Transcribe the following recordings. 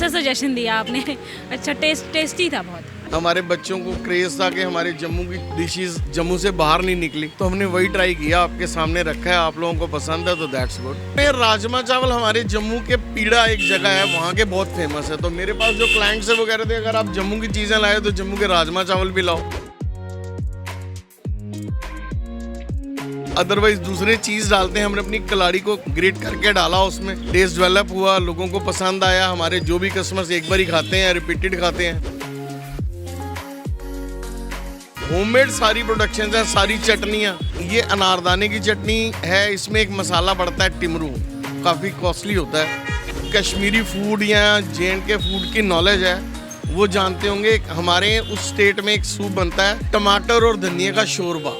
अच्छा सजेशन दिया आपने। अच्छा, टेस्टी था बहुत। हमारे बच्चों को क्रेज था कि हमारे जम्मू की डिशेस जम्मू से बाहर नहीं निकली, तो हमने वही ट्राई किया, आपके सामने रखा है, आप लोगों को पसंद है तो दैट्स गुड। राजमा चावल हमारे जम्मू के पीड़ा एक जगह है, वहाँ के बहुत फेमस है, तो मेरे पास जो क्लाइंट्स है वो कह रहे थे अगर आप जम्मू की चीज़ें लाए तो जम्मू के राजमा चावल भी लाओ। अदरवाइज दूसरे चीज डालते हैं, हमने अपनी कलाड़ी को ग्रेट करके डाला, उसमें टेस्ट डेवलप हुआ, लोगों को पसंद आया। हमारे जो भी कस्टमर्स एक बार ही खाते हैं, रिपीटेड खाते हैं। होममेड सारी प्रोडक्शंस हैं, सारी चटनियाँ। ये अनारदाने की चटनी है, इसमें एक मसाला पड़ता है टिमरू, काफ़ी कॉस्टली होता है। कश्मीरी फूड या J&K फूड की नॉलेज है वो जानते होंगे। हमारे उस स्टेट में एक सूप बनता है टमाटर और धनिया का शोरबा,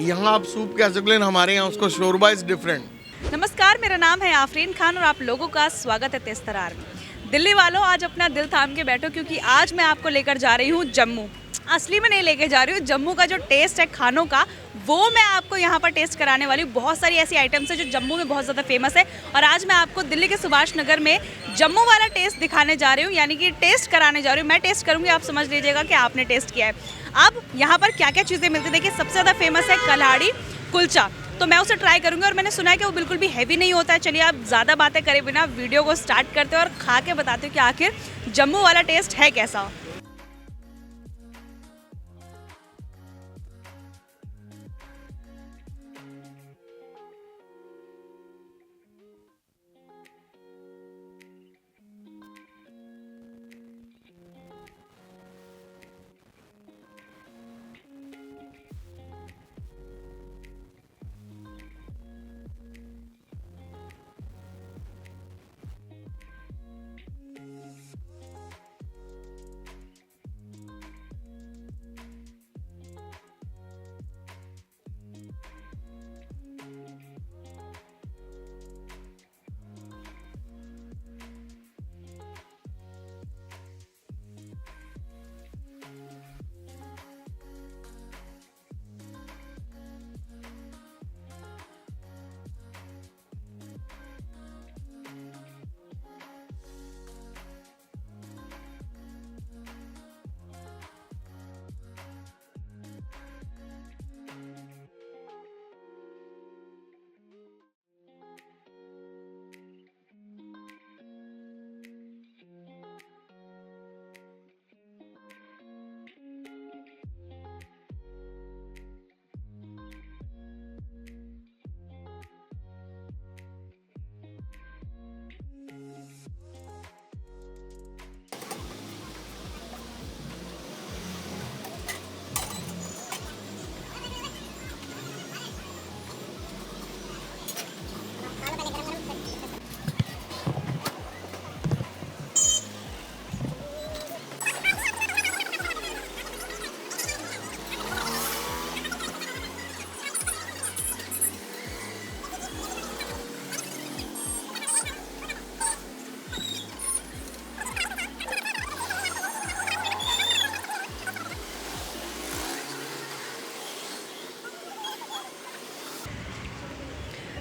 यहाँ आप सूप कह सकते हैं, हमारे यहाँ उसको शोरबा इज डिफरेंट। नमस्कार, मेरा नाम है आफरीन खान और आप लोगों का स्वागत है तेज तरार में। दिल्ली वालों, आज अपना दिल थाम के बैठो क्योंकि आज मैं आपको लेकर जा रही हूँ जम्मू। असली में नहीं लेके जा रही हूँ, जम्मू का जो टेस्ट है खानों का वो मैं आपको यहाँ पर टेस्ट कराने वाली हूँ। बहुत सारी ऐसी आइटम्स है जो जम्मू में बहुत ज़्यादा फेमस है और आज मैं आपको दिल्ली के सुभाष नगर में जम्मू वाला टेस्ट दिखाने जा रही हूँ, यानी कि टेस्ट कराने जा रही हूँ। मैं टेस्ट करूँगी, आप समझ लीजिएगा कि आपने टेस्ट किया है। अब यहाँ पर क्या क्या चीज़ें मिलती है, देखिए सबसे ज़्यादा फेमस है कलाड़ी कुलचा, तो मैं उसे ट्राई करूँगी और मैंने सुना है कि वो बिल्कुल भी हैवी नहीं होता है। चलिए आप ज़्यादा बातें करे बिना वीडियो को स्टार्ट करते हैं और खा के बताते हो कि आखिर जम्मू वाला टेस्ट है कैसा।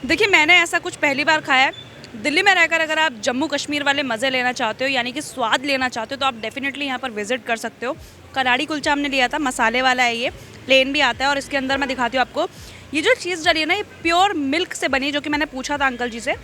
देखिए मैंने ऐसा कुछ पहली बार खाया है। दिल्ली में रहकर अगर आप जम्मू कश्मीर वाले मज़े लेना चाहते हो, यानी कि स्वाद लेना चाहते हो, तो आप डेफिनेटली यहाँ पर विज़िट कर सकते हो। कलाड़ी कुलचा हमने लिया था, मसाले वाला है, ये प्लेन भी आता है और इसके अंदर मैं दिखाती हूँ आपको। ये जो चीज़ डली है ना, ये प्योर मिल्क से बनी है, जो कि मैंने पूछा था अंकल जी से,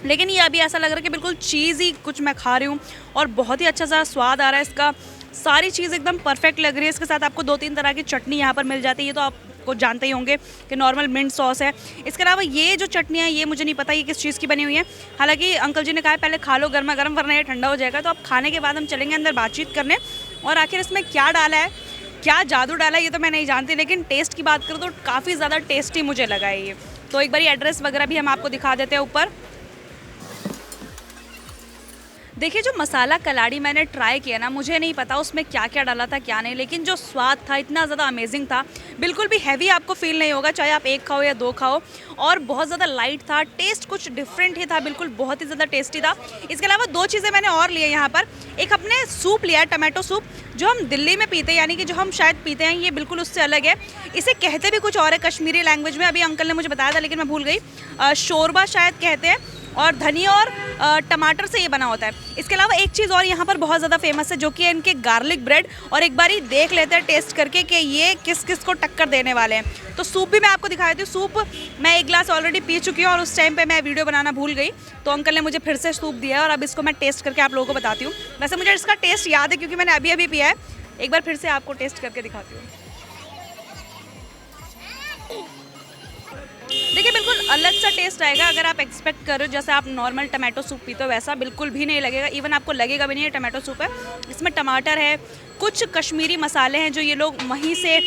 लेकिन ये अभी ऐसा लग रहा है कि बिल्कुल चीज़ ही कुछ मैं खा रही हूँ और बहुत ही अच्छा सा स्वाद आ रहा है इसका। सारी चीज़ एकदम परफेक्ट लग रही है। इसके साथ आपको 2-3 तरह की चटनी यहाँ पर मिल जाती है, ये तो आपको जानते ही होंगे कि नॉर्मल मिंट सॉस है। इसके अलावा ये जो चटनी है ये मुझे नहीं पता ये किस चीज़ की बनी हुई है। हालांकि अंकल जी ने कहा है पहले खा लो गर्मा गर्म, वरना ये ठंडा हो जाएगा। तो अब खाने के बाद हम चलेंगे अंदर बातचीत करने और आखिर इसमें क्या डाला है, क्या जादू डाला है, ये तो मैं नहीं जानती, लेकिन टेस्ट की बात करूँ तो काफ़ी ज़्यादा टेस्टी मुझे लगा है ये। तो एक बार एड्रेस वगैरह भी हम आपको दिखा देते हैं ऊपर। देखिए जो मसाला कलाड़ी मैंने ट्राई किया ना, मुझे नहीं पता उसमें क्या क्या डाला था क्या नहीं, लेकिन जो स्वाद था इतना ज़्यादा अमेजिंग था। बिल्कुल भी हैवी आपको फील नहीं होगा, चाहे आप 1 खाओ या 2 खाओ, और बहुत ज़्यादा लाइट था। टेस्ट कुछ डिफरेंट ही था, बिल्कुल बहुत ही ज़्यादा टेस्टी था। इसके अलावा 2 चीज़ें मैंने और लिए यहाँ पर। एक अपने सूप लिया है, टमाटो सूप, जो हम दिल्ली में पीते हैं, यानी कि जो हम शायद पीते हैं, ये बिल्कुल उससे अलग है। इसे कहते भी कुछ और है कश्मीरी लैंग्वेज में, अभी अंकल ने मुझे बताया था लेकिन मैं भूल गई। शोरबा शायद कहते हैं। और धनिया और टमाटर से ये बना होता है। इसके अलावा एक चीज़ और यहाँ पर बहुत ज़्यादा फेमस है जो कि है इनके गार्लिक ब्रेड। और एक बारी देख लेते हैं टेस्ट करके कि ये किस किस को टक्कर देने वाले हैं। तो सूप भी मैं आपको दिखा देती हूँ। सूप मैं एक गिलास ऑलरेडी पी चुकी हूँ और उस टाइम पे मैं वीडियो बनाना भूल गई, तो अंकल ने मुझे फिर से सूप दिया है और अब इसको मैं टेस्ट करके आप लोगों को बताती हूँ। वैसे मुझे इसका टेस्ट याद है क्योंकि मैंने अभी अभी पिया है, एक बार फिर से आपको टेस्ट करके दिखाती हूँ। देखिए बिल्कुल अलग सा टेस्ट आएगा। अगर आप एक्सपेक्ट कर रहे हो जैसे आप नॉर्मल टमाटो सूप पीते हो वैसा बिल्कुल भी नहीं लगेगा। इवन आपको लगेगा भी नहीं ये टमाटो सूप है। इसमें टमाटर है, कुछ कश्मीरी मसाले हैं जो ये लोग वहीं से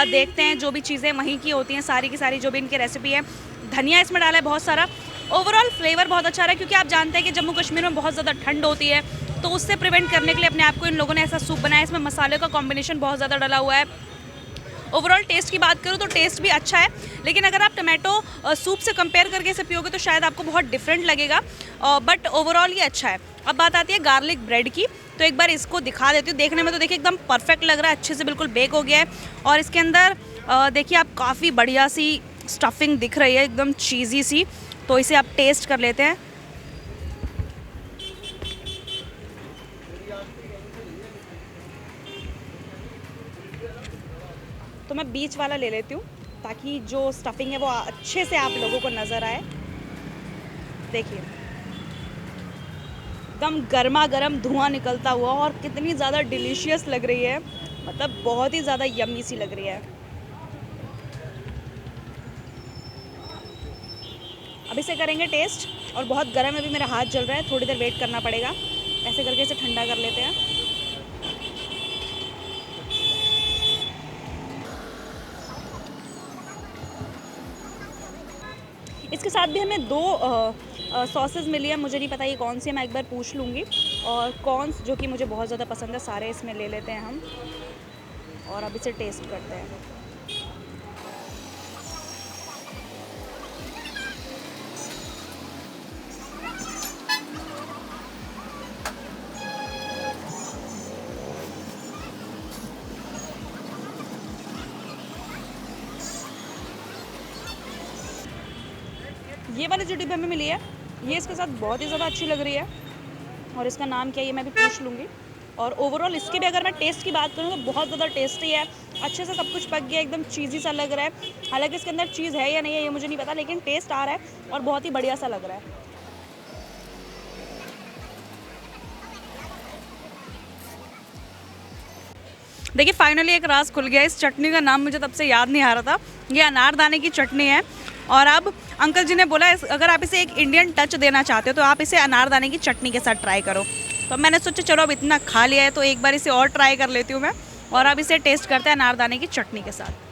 देखते हैं, जो भी चीज़ें वहीं की होती हैं सारी की सारी, जो भी इनकी रेसिपी है। धनिया इसमें डाला है बहुत सारा। ओवरऑल फ्लेवर बहुत अच्छा रहा है क्योंकि आप जानते हैं कि जम्मू कश्मीर में बहुत ज़्यादा ठंड होती है, तो उससे प्रिवेंट करने के लिए अपने आप को इन लोगों ने ऐसा सूप बनाया। इसमें मसाले का कॉम्बिनेशन बहुत ज़्यादा डला हुआ है। ओवरऑल टेस्ट की बात करूँ तो टेस्ट भी अच्छा है, लेकिन अगर आप टमाटो सूप से कंपेयर करके इसे पियोगे तो शायद आपको बहुत डिफरेंट लगेगा, बट ओवरऑल ये अच्छा है। अब बात आती है गार्लिक ब्रेड की, तो एक बार इसको दिखा देती हूँ। देखने में तो देखिए एकदम परफेक्ट लग रहा है, अच्छे से बिल्कुल बेक हो गया है। और इसके अंदर देखिए आप काफ़ी बढ़िया सी स्टफिंग दिख रही है, एकदम चीज़ी सी। तो इसे आप टेस्ट कर लेते हैं। तो मैं बीच वाला ले लेती हूँ ताकि जो स्टफिंग है वो अच्छे से आप लोगों को नज़र आए। देखिए एकदम गर्मा गर्म धुआं निकलता हुआ और कितनी ज़्यादा डिलीशियस लग रही है, मतलब बहुत ही ज़्यादा यम्मी सी लग रही है। अब इसे करेंगे टेस्ट, और बहुत गर्म है, अभी मेरा हाथ जल रहा है, थोड़ी देर वेट करना पड़ेगा। ऐसे करके इसे ठंडा कर लेते हैं। इसके साथ भी हमें दो सॉसेस मिली है, मुझे नहीं पता ये कौन सी है, मैं एक बार पूछ लूँगी। और कॉर्न्स जो कि मुझे बहुत ज़्यादा पसंद है, सारे इसमें ले लेते हैं हम और अब इसे टेस्ट करते हैं। ये वाली जो डिब्बे हमें मिली है ये इसके साथ बहुत ही ज़्यादा अच्छी लग रही है, और इसका नाम क्या है ये मैं भी पूछ लूँगी। और ओवरऑल इसके भी अगर मैं टेस्ट की बात करूँ तो बहुत ज़्यादा टेस्टी है, अच्छे से सब कुछ पक गया, एकदम चीज़ी सा लग रहा है। हालांकि इसके अंदर चीज़ है या नहीं है ये मुझे नहीं पता, लेकिन टेस्ट आ रहा है और बहुत ही बढ़िया सा लग रहा है। देखिए फाइनली एक राज खुल गया। इस चटनी का नाम मुझे तब से याद नहीं आ रहा था। ये अनारदाने की चटनी है, और अब अंकल जी ने बोला अगर आप इसे एक इंडियन टच देना चाहते हो तो आप इसे अनारदाने की चटनी के साथ ट्राई करो। तो मैंने सोचा चलो अब इतना खा लिया है तो एक बार इसे और ट्राई कर लेती हूँ मैं, और अब इसे टेस्ट करते हैं अनारदाने की चटनी के साथ।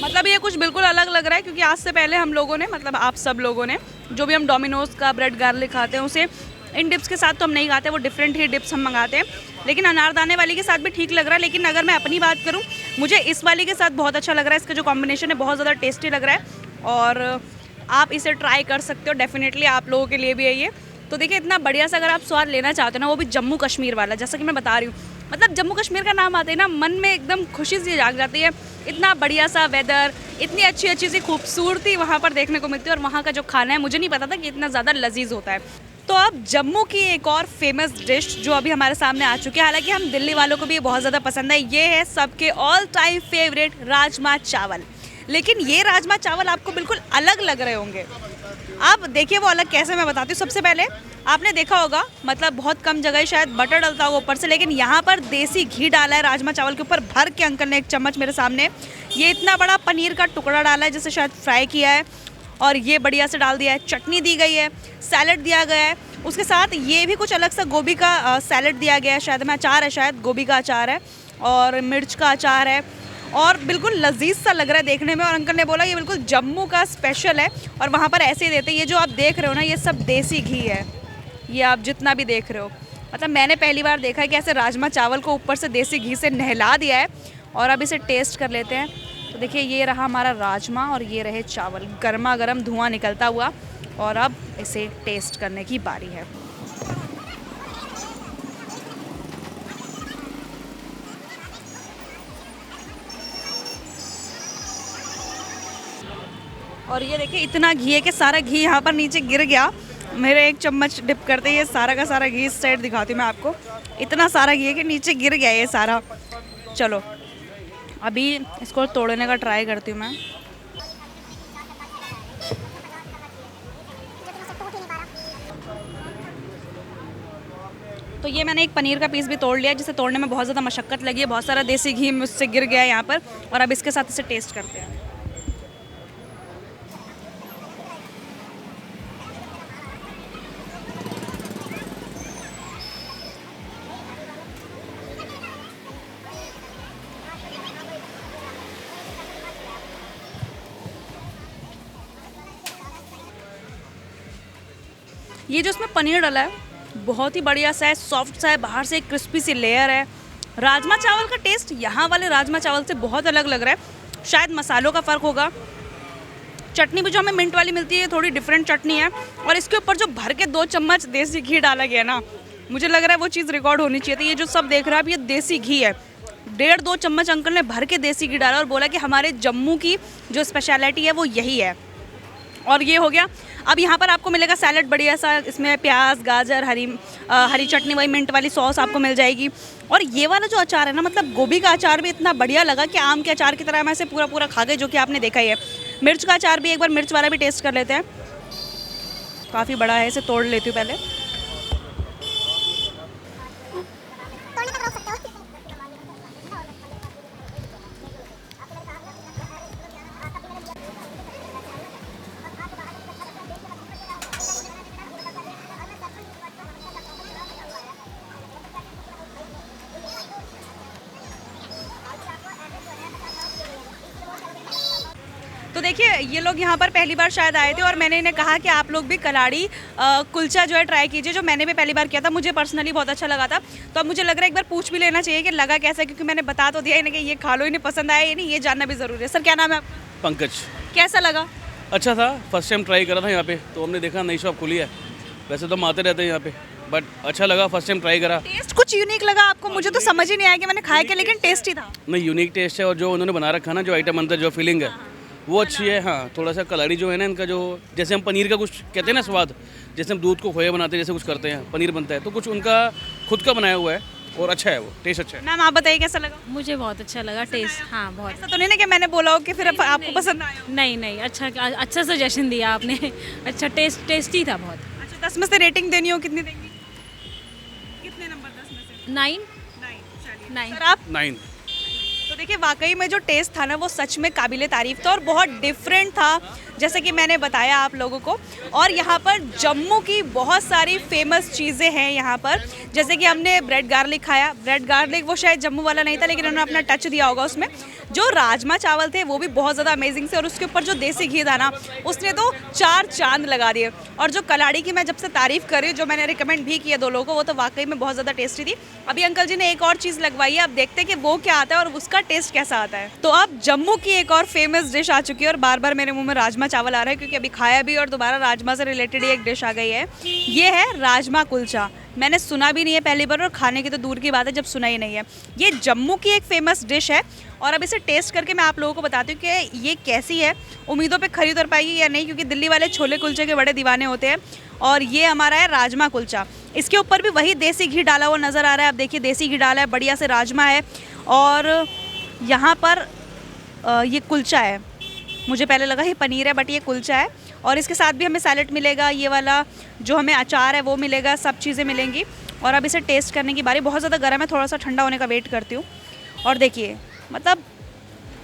मतलब ये कुछ बिल्कुल अलग लग रहा है क्योंकि आज से पहले हम लोगों ने, मतलब आप सब लोगों ने, जो भी हम डोमिनोज़ का ब्रेड गार्लिक खाते हैं उसे इन डिप्स के साथ तो हम नहीं खाते, वो डिफरेंट ही डिप्स हम मंगाते हैं। लेकिन अनारदाने वाली के साथ भी ठीक लग रहा है, लेकिन अगर मैं अपनी बात करूं मुझे इस वाली के साथ बहुत अच्छा लग रहा है। इसका जो कॉम्बिनेशन है बहुत ज़्यादा टेस्टी लग रहा है और आप इसे ट्राई कर सकते हो, डेफिनेटली आप लोगों के लिए भी है ये। तो देखिए इतना बढ़िया सा अगर आप स्वाद लेना चाहते हो ना, वो भी जम्मू कश्मीर वाला, जैसा कि मैं बता रही हूँ, मतलब जम्मू कश्मीर का नाम आते ही ना मन में एकदम खुशी सी जाग जाती है। इतना बढ़िया सा वेदर, इतनी अच्छी अच्छी सी खूबसूरती वहाँ पर देखने को मिलती है, और वहाँ का जो खाना है मुझे नहीं पता था कि इतना ज़्यादा लजीज होता है। तो अब जम्मू की एक और फेमस डिश जो अभी हमारे सामने आ चुकी है, हालांकि हम दिल्ली वालों को भी ये बहुत ज़्यादा पसंद है, ये है सबके ऑल टाइम फेवरेट राजमा चावल। लेकिन ये राजमा चावल आपको बिल्कुल अलग लग रहे होंगे। आप देखिए वो अलग कैसे, मैं बताती हूँ। सबसे पहले आपने देखा होगा, मतलब बहुत कम जगह शायद बटर डलता होगा ऊपर से, लेकिन यहाँ पर देसी घी डाला है राजमा चावल के ऊपर भर के। अंकल ने एक चम्मच मेरे सामने ये इतना बड़ा पनीर का टुकड़ा डाला है जिसे शायद फ्राई किया है, और ये बढ़िया से डाल दिया है। चटनी दी गई है, सैलड दिया गया है, उसके साथ ये भी कुछ अलग सा गोभी का सैलड दिया गया है, शायद में अचार है, शायद गोभी का अचार है और मिर्च का अचार है, और बिल्कुल लजीज सा लग रहा है देखने में। और अंकल ने बोला ये बिल्कुल जम्मू का स्पेशल है, और वहाँ पर ऐसे ही देते हैं। ये जो आप देख रहे हो ना, ये सब देसी घी है, ये आप जितना भी देख रहे हो। मतलब मैंने पहली बार देखा है कि ऐसे राजमा चावल को ऊपर से देसी घी से नहला दिया है। और अब इसे टेस्ट कर लेते हैं। तो देखिए ये रहा हमारा राजमा और ये रहे चावल, गर्मा गर्म धुआं निकलता हुआ, और अब इसे टेस्ट करने की बारी है। और ये देखिए इतना घी है कि सारा घी यहाँ पर नीचे गिर गया। मेरे एक चम्मच डिप करते ये सारा का सारा घी, इस साइड दिखाती हूँ मैं आपको। इतना सारा घी है कि नीचे गिर गया ये सारा। चलो अभी इसको तोड़ने का ट्राई करती हूँ मैं। तो ये मैंने एक पनीर का पीस भी तोड़ लिया, जिसे तोड़ने में बहुत ज़्यादा मशक्क़त लगी है। बहुत सारा देसी घी मुझसे गिर गया है यहाँ पर। और अब इसके साथ इसे टेस्ट करते हैं। ये जो इसमें पनीर डाला है बहुत ही बढ़िया सा है, सॉफ्ट सा है, बाहर से एक क्रिस्पी सी लेयर है। राजमा चावल का टेस्ट यहाँ वाले राजमा चावल से बहुत अलग लग रहा है। शायद मसालों का फ़र्क होगा। चटनी भी जो हमें मिंट वाली मिलती है थोड़ी डिफरेंट चटनी है। और इसके ऊपर जो भर के 2 चम्मच देसी घी डाला गया ना, मुझे लग रहा है वो चीज़ रिकॉर्ड होनी चाहिए थी। ये जो सब देख रहा है अब ये देसी घी है। 1.5-2 चम्मच अंकल ने भर के देसी घी डाला और बोला कि हमारे जम्मू की जो स्पेशलिटी है वो यही है। और ये हो गया। अब यहाँ पर आपको मिलेगा सैलड बढ़िया सा, इसमें प्याज, गाजर, हरी चटनी, वही मिंट वाली सॉस आपको मिल जाएगी। और ये वाला जो अचार है ना, मतलब गोभी का अचार भी इतना बढ़िया लगा कि आम के अचार की तरह मैं इसे पूरा पूरा खा गई, जो कि आपने देखा ही है। मिर्च का अचार भी, एक बार मिर्च वाला भी टेस्ट कर लेते हैं। काफ़ी बड़ा है, इसे तोड़ लेती हूँ पहले। तो देखिए ये लोग यहाँ पर पहली बार शायद आए थे और मैंने इन्हें कहा कि आप लोग भी कलाड़ी कुलचा जो है ट्राई कीजिए, जो मैंने भी पहली बार किया था। मुझे पर्सनली बहुत अच्छा लगा था। तो अब मुझे लग रहा है एक बार पूछ भी लेना चाहिए कि लगा कैसा है, क्योंकि मैंने बता तो दिया इन्हें कि ये खा लो, इन्हें पसंद आया या नहीं, ये जानना भी ज़रूरी है। सर क्या नाम है आपका? पंकज। कैसा लगा? अच्छा था, फर्स्ट टाइम ट्राई करा था यहाँ पे, तो हमने देखा नई शॉप खुली है। वैसे तो हम आते रहते हैं यहाँ पे, बट अच्छा लगा, फर्स्ट टाइम ट्राई करा। टेस्ट कुछ यूनिक लगा आपको? मुझे तो समझ ही नहीं आया कि मैंने खाया क्या, लेकिन टेस्टी था। नहीं, यूनिक टेस्ट है। और जो उन्होंने बना रखा ना, जो आइटम अंदर जो फीलिंग है वो अच्छी है। हाँ, थोड़ा सा कलाड़ी जो है ना इनका, जो जैसे हम पनीर का कुछ कहते हैं ना स्वाद, जैसे हम दूध को खोया बनाते हैं, जैसे कुछ करते हैं, पनीर बनता है, तो कुछ उनका खुद का बनाया हुआ है और अच्छा है, वो टेस्ट अच्छा है। मैम आप बताइए कैसा लगा? मुझे बहुत अच्छा लगा टेस्ट। हाँ बहुत। ऐसा तो नहीं ना कि मैंने बोला हो कि फिर आपको पसंद आया हो? नहीं, अच्छा सजेशन दिया आपने। अच्छा टेस्टी था बहुत। अच्छा 10 में से रेटिंग देनी हो कितनी देंगी? कितने नंबर 10 में से? 9। 9। सर आप? 9। तो देखिए वाकई में जो टेस्ट था ना वो सच में काबिले तारीफ था और बहुत डिफरेंट था, जैसे कि मैंने बताया आप लोगों को। और यहाँ पर जम्मू की बहुत सारी फेमस चीज़ें हैं यहाँ पर, जैसे कि हमने ब्रेड गार्लिक खाया। ब्रेड गार्लिक वो शायद जम्मू वाला नहीं था, लेकिन उन्होंने अपना टच दिया होगा उसमें। जो राजमा चावल थे वो भी बहुत ज़्यादा अमेजिंग थे, और उसके ऊपर जो देसी घी था ना उसने तो 4 चांद लगा दिए। और जो कलाड़ी की मैं जब से तारीफ़ कर रही हूँ, जो मैंने रिकमेंड भी किया 2 लोगों को, वो तो वाकई में बहुत ज़्यादा टेस्टी थी। अभी अंकल जी ने एक और चीज़ लगवाई है, अब देखते हैं कि वो क्या आता है और उसका टेस्ट कैसा आता है। तो अब जम्मू की एक और फेमस डिश आ चुकी है और बार बार मेरे मुंह में राजमा चावल आ रहा है, क्योंकि अभी खाया भी और दोबारा राजमा से रिलेटेड ही एक डिश आ गई है। ये है राजमा कुलचा। मैंने सुना भी नहीं है पहली बार, और खाने की तो दूर की बात है जब सुना ही नहीं है। ये जम्मू की एक फेमस डिश है और अब इसे टेस्ट करके मैं आप लोगों को बताती हूँ कि ये कैसी है। उम्मीदों पे खरी उतर पाएगी या नहीं, क्योंकि दिल्ली वाले छोले कुलचे के बड़े दीवाने होते हैं। और ये हमारा है राजमा कुलचा। इसके ऊपर भी वही देसी घी डाला हुआ नज़र आ रहा है। आप देखिए देसी घी डाला है, बढ़िया से राजमा है, और यहाँ पर ये कुलचा है। मुझे पहले लगा ये पनीर है, बट ये कुलचा है। और इसके साथ भी हमें सैलेड मिलेगा, ये वाला जो हमें अचार है वो मिलेगा, सब चीज़ें मिलेंगी। और अब इसे टेस्ट करने की बारी। बहुत ज़्यादा गर्म है, थोड़ा सा ठंडा होने का वेट करती हूँ। और देखिए मतलब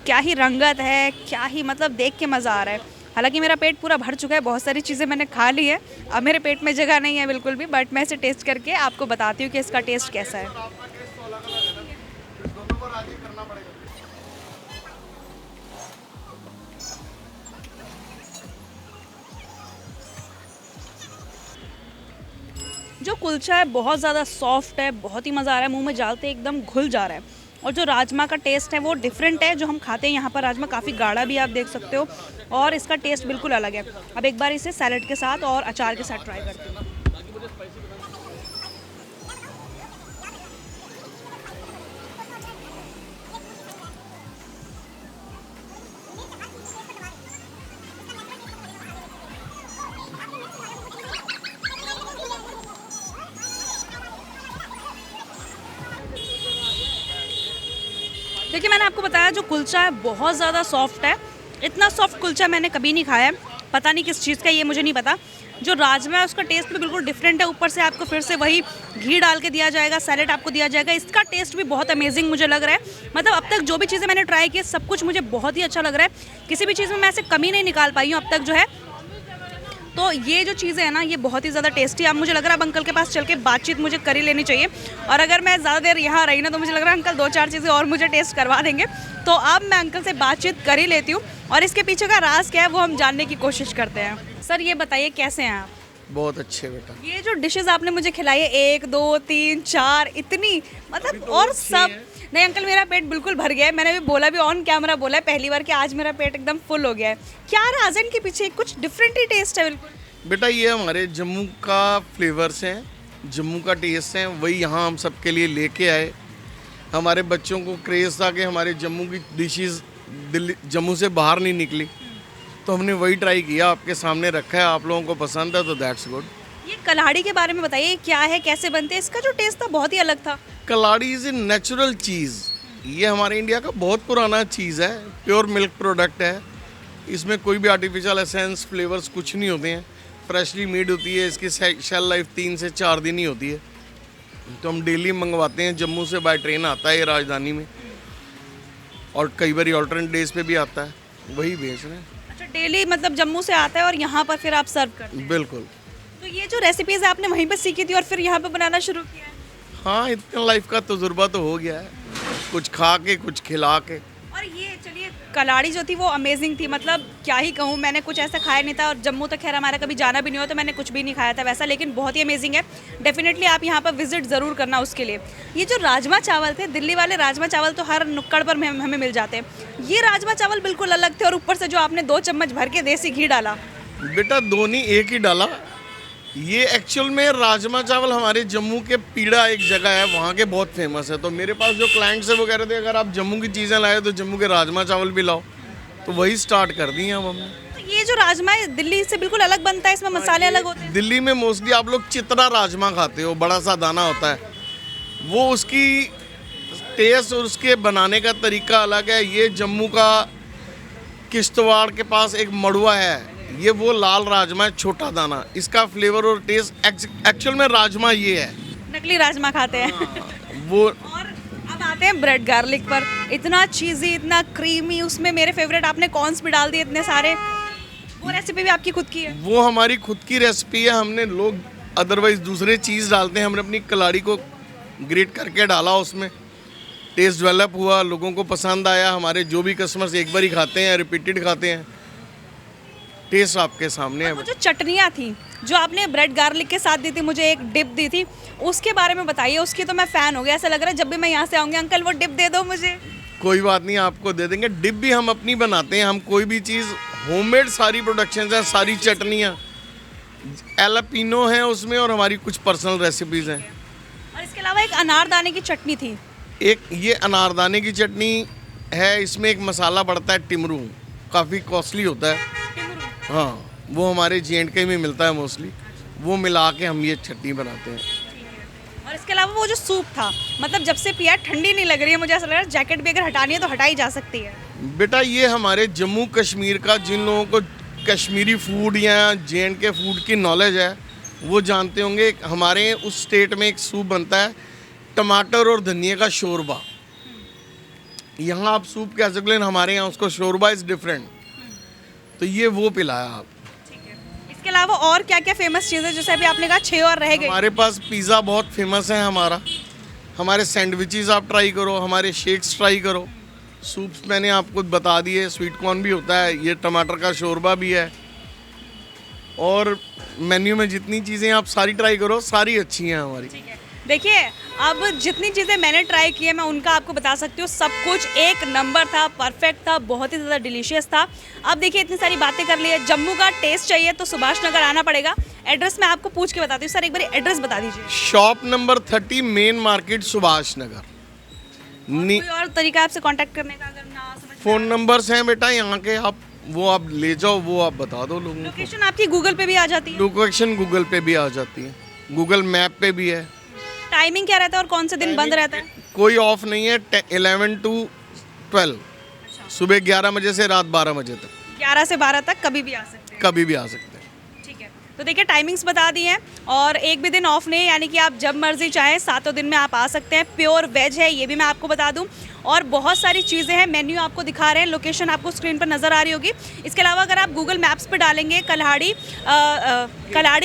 क्या ही रंगत है, क्या ही मतलब देख के मज़ा आ रहा है। हालांकि मेरा पेट पूरा भर चुका है, बहुत सारी चीज़ें मैंने खा ली है, अब मेरे पेट में जगह नहीं है बिल्कुल भी। बट मैं इसे टेस्ट करके आपको बताती हूँ कि इसका टेस्ट कैसा है। जो कुलचा है बहुत ज़्यादा सॉफ्ट है, बहुत ही मज़ा आ रहा है, मुंह में डालते एकदम घुल जा रहा है। और जो राजमा का टेस्ट है वो डिफरेंट है, जो हम खाते हैं यहाँ पर राजमा काफ़ी गाढ़ा भी आप देख सकते हो, और इसका टेस्ट बिल्कुल अलग है। अब एक बार इसे सैलेड के साथ और अचार के साथ ट्राई करती हूँ। देखिए मैंने आपको बताया जो कुलचा है बहुत ज़्यादा सॉफ्ट है। इतना सॉफ्ट कुलचा मैंने कभी नहीं खाया है। पता नहीं किस चीज़ का, ये मुझे नहीं पता। जो राजमा है उसका टेस्ट भी बिल्कुल डिफरेंट है। ऊपर से आपको फिर से वही घी डाल के दिया जाएगा, सैलेड आपको दिया जाएगा। इसका टेस्ट भी बहुत अमेजिंग मुझे लग रहा है। मतलब अब तक जो भी चीज़ें मैंने ट्राई की सब कुछ मुझे बहुत ही अच्छा लग रहा है। किसी भी चीज़ में मैं ऐसे कमी नहीं निकाल पाई हूँ अब तक जो है। तो ये जो चीज़ें हैं ना ये बहुत ही ज़्यादा टेस्टी है। अब मुझे लग रहा है अब अंकल के पास चल के बातचीत मुझे कर ही लेनी चाहिए। और अगर मैं ज़्यादा देर यहाँ रही ना तो मुझे लग रहा है अंकल 2-4 चीज़ें और मुझे टेस्ट करवा देंगे। तो अब मैं अंकल से बातचीत कर ही लेती हूँ और इसके पीछे का राज क्या है वो हम जानने की कोशिश करते हैं। सर ये बताइए कैसे हैं आप? बहुत अच्छे बेटा। ये जो डिशेस आपने मुझे खिलाई है 1 2 3 4 इतनी मतलब और सब नहीं अंकल मेरा पेट बिल्कुल भर गया है। मैंने भी बोला भी ऑन कैमरा बोला है पहली बार कि आज मेरा पेट एकदम फुल हो गया है। क्या राज है इनके पीछे? कुछ डिफरेंट ही टेस्ट है बिल्कुल। बेटा ये हमारे जम्मू का फ्लेवर्स हैं, जम्मू का टेस्ट हैं, वही यहाँ हम सबके लिए लेके आए। हमारे बच्चों को क्रेज़ था कि हमारे जम्मू की डिशेस दिल्ली जम्मू से बाहर नहीं निकली, तो हमने वही ट्राई किया, आपके सामने रखा है। आप लोगों को पसंद है तो दैट्स गुड। ये कलाड़ी के बारे में बताइए क्या है, कैसे बनते हैं? इसका जो टेस्ट था बहुत ही अलग था। कलाड़ी इज़ ए नेचुरल चीज़। ये हमारे इंडिया का बहुत पुराना चीज़ है, प्योर मिल्क प्रोडक्ट है। इसमें कोई भी आर्टिफिशियल एसेंस फ्लेवर्स कुछ नहीं होते हैं, फ्रेशली मेड होती है। इसकी शेल लाइफ 3 से 4 दिन ही होती है। तो हम डेली मंगवाते हैं, जम्मू से बाय ट्रेन आता है ये राजधानी में, और कई बार ऑल्टरनेट डेज पे भी आता है, वही बेच रहे हैं। अच्छा डेली मतलब जम्मू से आता है और यहाँ पर फिर आप सर्व करते हैं? बिल्कुल। तो ये जो रेसिपीज है आपने वहीं पर सीखी थी और फिर यहाँ पे बनाना शुरू किया है? हाँ, इतना लाइफ का तजुर्बा तो हो गया है, कुछ खा के कुछ खिला के। और ये चलिए कलाड़ी जो थी वो अमेजिंग थी। मतलब क्या ही कहूँ, मैंने कुछ ऐसा खाया नहीं था और जम्मू तक खैर हमारा कभी जाना भी नहीं हुआ तो मैंने कुछ भी नहीं खाया था वैसा, लेकिन बहुत ही अमेजिंग है। डेफिनेटली आप यहाँ पर विजिट ज़रूर करना उसके लिए। ये जो राजमा चावल थे, दिल्ली वाले राजमा चावल तो हर नुक्कड़ पर हमें मिल जाते हैं। ये राजमा चावल बिल्कुल अलग थे और ऊपर से जो आपने 2 चम्मच भर के देसी घी डाला। बेटा 2 नहीं 1 ही डाला। ये एक्चुअल में राजमा चावल हमारे जम्मू के पीड़ा एक जगह है, वहाँ के बहुत फेमस है। तो मेरे पास जो क्लाइंट्स है वो कह रहे थे अगर आप जम्मू की चीज़ें लाए तो जम्मू के राजमा चावल भी लाओ, तो वही स्टार्ट कर दिए अब हमने। तो ये जो राजमा है दिल्ली से बिल्कुल अलग बनता है, इसमें मसाले अलग होते हैं? दिल्ली में मोस्टली आप लोग चित्रा राजमा खाते हो, बड़ा सा दाना होता है, वो उसकी टेस्ट और उसके बनाने का तरीका अलग है। ये जम्मू का किश्तवाड़ के पास एक मड़ुआ है, ये वो लाल राजमा है, छोटा दाना। इसका फ्लेवर और टेस्ट एक्चुअल में राजमा ये है, नकली राजमा खाते हैं। वो। और अब आते हैं ब्रेड गार्लिक पर। इतना चीज़ी, इतना क्रीमी, उसमें मेरे फेवरेट आपने कॉर्न्स भी डाल दिए इतने सारे। वो रेसिपी भी आपकी खुद की है? वो हमारी खुद की रेसिपी है। हमने लोग अदरवाइज दूसरे चीज़ डालते हैं, हमने अपनी कलाड़ी को ग्रेट करके डाला, उसमें टेस्ट डेवलप हुआ, लोगों को पसंद आया। हमारे जो भी कस्टमर्स एक बार ही खाते हैं, रिपीटेड खाते हैं। टेस्ट आपके सामने है। वो जो चटनियाँ थी जो आपने ब्रेड गार्लिक के साथ दी थी, मुझे एक डिप दी थी, उसके बारे में बताइए। उसकी तो मैं फ़ैन हो गया, ऐसा लग रहा है जब भी मैं यहाँ से आऊँगी अंकल वो डिप दे दो मुझे। कोई बात नहीं, आपको दे देंगे। डिप भी हम अपनी बनाते हैं। हम कोई भी चीज़ होममेड, सारी प्रोडक्शंस हैं, सारी चटनियाँ एलापिनो हैं उसमें, और हमारी कुछ पर्सनल रेसिपीज़ हैं। और इसके अलावा एक अनारदाने की चटनी थी। एक ये अनारदाने की चटनी है, इसमें एक मसाला पड़ता है टिमरू, काफ़ी कॉस्टली होता है। हाँ, वो हमारे J&K में मिलता है मोस्टली, वो मिला के हम ये चटनी बनाते हैं। और इसके अलावा वो जो सूप था, मतलब जब से पिया ठंडी नहीं लग रही है, मुझे ऐसा लग रहा है जैकेट भी अगर हटानी है तो हटाई जा सकती है। बेटा ये हमारे जम्मू कश्मीर का, जिन लोगों को कश्मीरी फूड या J&K फूड की नॉलेज है वो जानते होंगे। हमारे उस स्टेट में एक सूप बनता है टमाटर और धनिया का शोरबा। यहाँ आप सूप कह सकते हैं, हमारे यहाँ उसको शोरबा इज़ डिफरेंट। तो ये वो पिलाया आप। इसके अलावा और क्या क्या फेमस चीज़ है? जैसे अभी आपने कहा 6 और रह गए। हमारे पास पिज़्ज़ा बहुत फेमस है हमारा। हमारे सैंडविचेस आप ट्राई करो, हमारे शेक्स ट्राई करो, सूप्स मैंने आपको बता दिए, स्वीट कॉर्न भी होता है, ये टमाटर का शोरबा भी है। और मेन्यू में जितनी चीज़ें आप सारी ट्राई करो, सारी अच्छी हैं हमारी। देखिए अब जितनी चीज़ें मैंने ट्राई की है मैं उनका आपको बता सकती हूँ, सब कुछ एक नंबर था, परफेक्ट था, बहुत ही ज़्यादा डिलीशियस था। अब देखिए इतनी सारी बातें कर ली है, जम्मू का टेस्ट चाहिए तो सुभाष नगर आना पड़ेगा। एड्रेस मैं आपको पूछ के बताती हूँ। सर एक बार एड्रेस बता दीजिए। Shop number 30 main market Subhash Nagar. कोई और तरीका आपसे कांटेक्ट करने का अगर ना समझ? फ़ोन नंबर्स हैं बेटा यहाँ के, आप ले जाओ, वो आप बता दो लोगों को। लोकेशन आपकी गूगल पे भी आ जाती है? लोकेशन गूगल पे भी आ जाती है, गूगल मैप पे भी है। टाइमिंग क्या रहता है और कौन से दिन बंद रहता है? कोई ऑफ नहीं है, 11 to 12 सुबह 11 बजे से रात 12 बजे तक 11 से 12 तक कभी भी आ सकते हैं। कभी भी आ सकते हैं। ठीक है, तो देखिए टाइमिंग्स बता दी हैं और एक भी दिन ऑफ नहीं है, यानी कि आप जब मर्जी चाहें 7 दिन में आप आ सकते हैं। प्योर वेज है, ये भी मैं आपको बता दूं, और बहुत सारी चीज़ें हैं। मेन्यू आपको दिखा रहे हैं, लोकेशन आपको स्क्रीन पर नज़र आ रही होगी। इसके अलावा अगर आप गूगल मैप्स पर डालेंगे कल्हाड़ी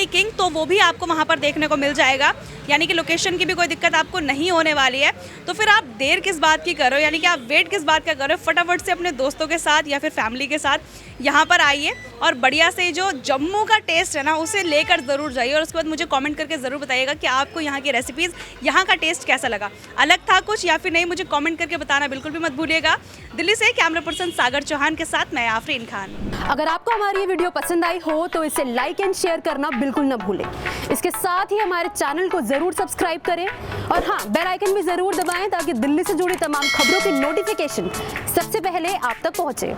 किंग, तो वो भी आपको वहाँ पर देखने को मिल जाएगा, यानी कि लोकेशन की भी कोई दिक्कत आपको नहीं होने वाली है। तो फिर आप देर किस बात की कर रहे हो, यानी कि आप वेट किस बात का कर रहे हो? फटाफट से अपने दोस्तों के साथ या फिर फैमिली के साथ यहाँ पर आइए और बढ़िया से जो जम्मू का टेस्ट है ना, उसे लेकर ज़रूर जाइए। और उसके बाद मुझे कमेंट करके ज़रूर बताइएगा कि आपको यहाँ की रेसिपीज़, यहाँ का टेस्ट कैसा लगा, अलग था कुछ या फिर नहीं, मुझे कमेंट करके बताना बिल्कुल भी मत भूलिएगा। दिल्ली से कैमरा पर्सन सागर चौहान के साथ मैं आफरीन खान। अगर आपको हमारी ये वीडियो पसंद आई हो तो इसे लाइक एंड शेयर करना बिल्कुल न भूलें। इसके साथ ही हमारे चैनल को ज़रूर सब्सक्राइब करें और हाँ, बेल आइकन भी ज़रूर दबाएं ताकि दिल्ली से जुड़ी तमाम खबरों की नोटिफिकेशन सबसे पहले आप तक पहुँचे।